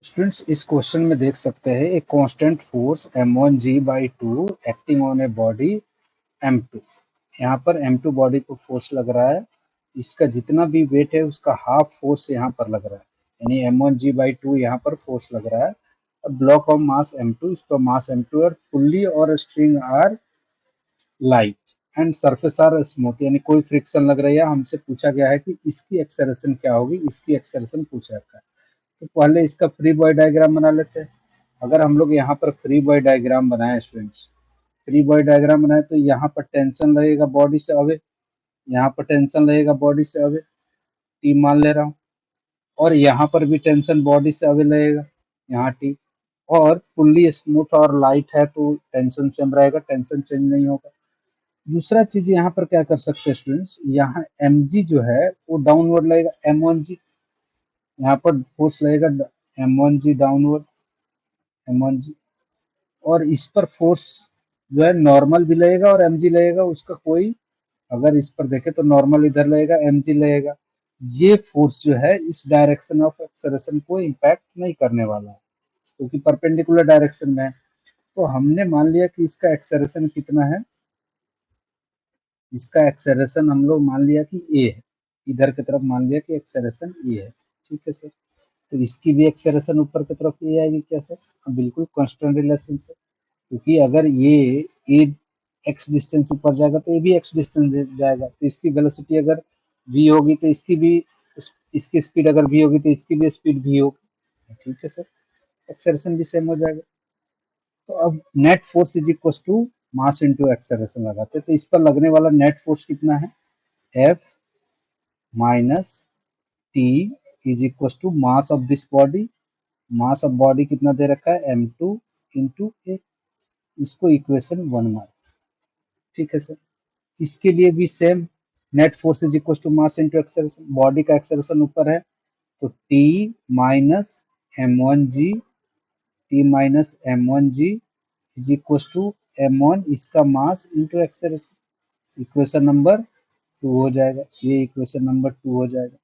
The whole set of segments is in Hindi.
स्टूडेंट्स इस क्वेश्चन में देख सकते हैं एक constant force m1g/2 acting on a body m2। यहाँ पर m2 बॉडी को फोर्स लग रहा है, इसका जितना भी वेट है उसका हाफ फोर्स यहाँ पर लग रहा है, यानी m1g/2 यहाँ पर फोर्स लग रहा है। ब्लॉक ऑफ मास m2, इस पर मास m2 और पुल्ली और string are light and surface are smooth, यानी कोई फ्रिक्शन लग रही है। हमसे पूछा गया है कि इसकी एक्सेलरेशन क्या होगी, इसकी एक्सेलरेशन पूछ रखा है। तो पहले इसका फ्री बॉडी डायग्राम बना लेते हैं। अगर हम लोग यहाँ पर फ्री बॉडी डायग्राम बनाए स्टूडेंट्स, फ्री बॉडी डायग्राम बनाए तो यहाँ पर टेंशन लगेगा बॉडी से अवे, यहाँ पर टेंशन लगेगा बॉडी से अवे, टी मान ले रहा हूँ, और यहाँ पर भी टेंशन बॉडी से अवे लगेगा, यहाँ टी। और पुल्ली स्मूथ और लाइट है तो टेंशन सेम रहेगा, टेंशन चेंज नहीं होगा। दूसरा चीज यहाँ पर क्या कर सकते हैं स्टूडेंट्स, यहाँ mg जो है वो डाउनवर्ड लगेगा, m1g यहाँ पर फोर्स लगेगा, m1g डाउनवर्ड, m1g। और इस पर फोर्स जो है नॉर्मल भी लगेगा और mg लगेगा, उसका कोई, अगर इस पर देखे तो नॉर्मल इधर लगेगा, mg लगेगा। ये फोर्स जो है इस डायरेक्शन ऑफ एक्सेलरेशन को इम्पैक्ट नहीं करने वाला है क्योंकि परपेंडिकुलर डायरेक्शन में है। तो हमने मान लिया कि इसका एक्सेलरेशन कितना है, इसका एक्सेलरेशन हम लोग मान लिया कि ए है, इधर की तरफ मान लिया कि एक्सेलरेशन ए है। ठीक है सर, तो इसकी भी एक्सेलरेशन ऊपर की तरफ ए आएगी क्या सर? बिल्कुल कांस्टेंट रिलेशन से, क्योंकि अगर ये ए एक्स डिस्टेंस ऊपर जाएगा तो ये भी एक्स डिस्टेंस जाएगा, तो इसकी वेलोसिटी अगर v होगी तो इसकी भी, इसकी स्पीड अगर v होगी तो इसकी भी स्पीड v होगी। ठीक है सर, एक्सेलरेशन भी सेम हो जाएगा। तो अब net force is equal to mass into acceleration लगाते हैं, तो इस पर लगने वाला नेट फोर्स कितना है, F minus T is equal to mass of this body, mass of body कितना दे रखा है m2 इंटू ए, इसको इक्वेशन 1 मार। ठीक है सर, इसके लिए भी same, net force is equal to mass into acceleration, body का एक्सेलरेशन ऊपर है तो T minus m1g, T minus m1g is equal to m1 इसका mass into acceleration, equation number 2 हो जाएगा, ये इक्वेशन नंबर 2 हो जाएगा।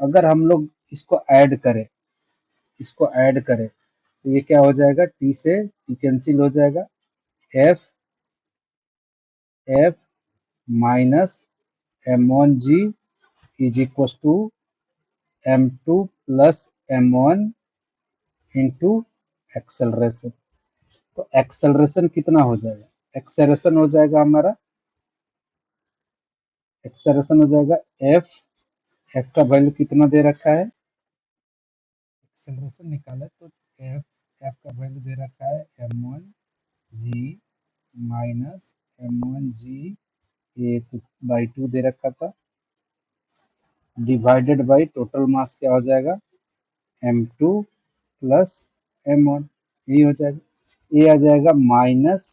अगर हम लोग इसको ऐड करें, इसको ऐड करें तो ये क्या हो जाएगा, टी से टी कैंसिल हो जाएगा, F F minus m1g is equal to m2 plus m1 into acceleration. तो एक्सेलरेशन कितना हो जाएगा, एक्सेलरेशन हो जाएगा हमारा, एक्सेलरेशन हो जाएगा एफ, एफ का वैल्यू कितना दे रखा है, एक्सेलरेशन निकाले तो एफ, एफ का वैल्यू दे रखा है m1g माइनस m1g, ये तो बाई 2 दे रखा था, डिवाइडेड बाई टोटल मास क्या हो जाएगा m2 प्लस m1, यही हो जाएगा। ये आ जाएगा माइनस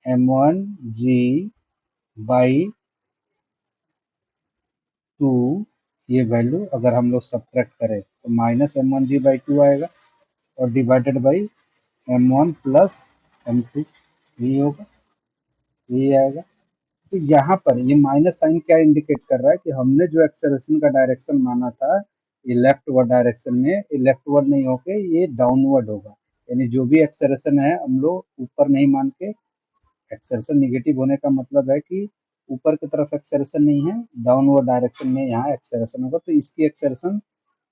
m1g बाई 2, ये वैल्यू अगर हम लोग सब्ट्रैक्ट करें तो माइनस m1g/2 आएगा और divided by m1 plus m2, यही होगा, यही आएगा। तो यहाँ पर ये माइनस साइन क्या इंडिकेट कर रहा है कि हमने जो एक्सेलरेशन का डायरेक्शन माना था ये लेफ्टवर्ड डायरेक्शन में, ये लेफ्टवर्ड नहीं होके ये डाउनवर्ड होगा, यानी जो भी एक्सेलरेशन है हम लोग ऊपर नहीं मान के, एक्सेलरेशन निगेटिव होने का मतलब है कि ऊपर की तरफ एक्सेलरेशन नहीं है, डाउनवर्ड डायरेक्शन में यहाँ एक्सेलरेशन होगा। तो इसकी एक्सेलरेशन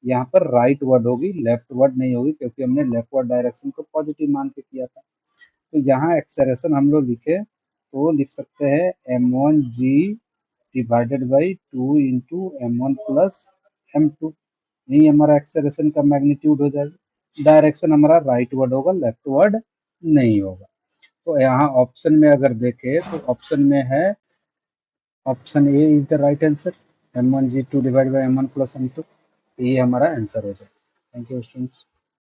यहाँ पर राइट वर्ड होगी, लेफ्ट वर्ड नहीं होगी, क्योंकि हमने लेफ्ट वर्ड डायरेक्शन को पॉजिटिव मान के किया था। तो यहाँ एक्सेलरेशन हम लोग लिखे तो लिख सकते हैं m1g divided by 2 into m1 plus m2, यही हमारा एक्सेलरेशन का मैग्नीट्यूड हो जाएगा। डायरेक्शन हमारा राइट वर्ड होगा, लेफ्ट वर्ड नहीं होगा। तो यहाँ ऑप्शन में अगर देखें तो ऑप्शन में है, option A is the right answer, m1g2 divide by m1 plus m2, ये हमारा आंसर हो जाएगा। Thank you students.